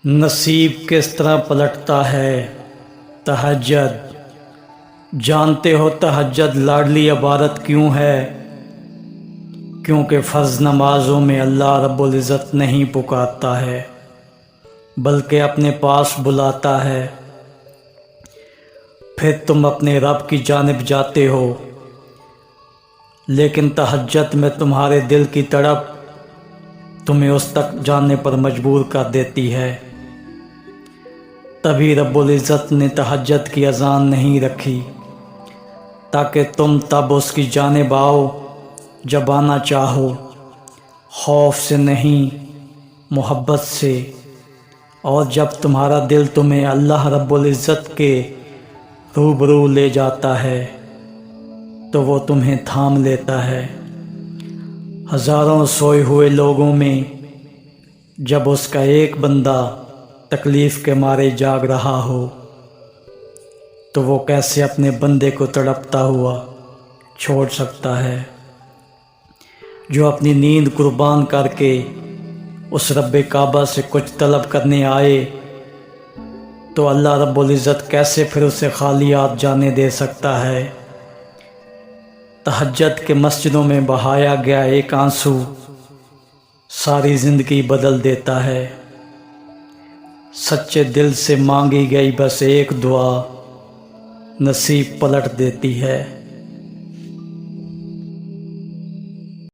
نصیب کس طرح پلٹتا ہے تہجد، جانتے ہو تہجد لاڈلی عبارت کیوں ہے؟ کیونکہ فرض نمازوں میں اللہ رب العزت نہیں پکارتا ہے بلکہ اپنے پاس بلاتا ہے۔ پھر تم اپنے رب کی جانب جاتے ہو، لیکن تہجد میں تمہارے دل کی تڑپ تمہیں اس تک جانے پر مجبور کر دیتی ہے۔ تبھی رب العزت نے تہجد کی اذان نہیں رکھی تاکہ تم تب اس کی جانب آؤ جب آنا چاہو، خوف سے نہیں محبت سے، اور جب تمہارا دل تمہیں اللہ رب العزت کے روبرو لے جاتا ہے تو وہ تمہیں تھام لیتا ہے۔ ہزاروں سوئے ہوئے لوگوں میں جب اس کا ایک بندہ تکلیف کے مارے جاگ رہا ہو تو وہ کیسے اپنے بندے کو تڑپتا ہوا چھوڑ سکتا ہے؟ جو اپنی نیند قربان کر کے اس رب کعبہ سے کچھ طلب کرنے آئے تو اللہ رب العزت کیسے پھر اسے خالی ہاتھ جانے دے سکتا ہے؟ تہجد کے مسجدوں میں بہایا گیا ایک آنسو ساری زندگی بدل دیتا ہے۔ سچے دل سے مانگی گئی بس ایک دعا نصیب پلٹ دیتی ہے۔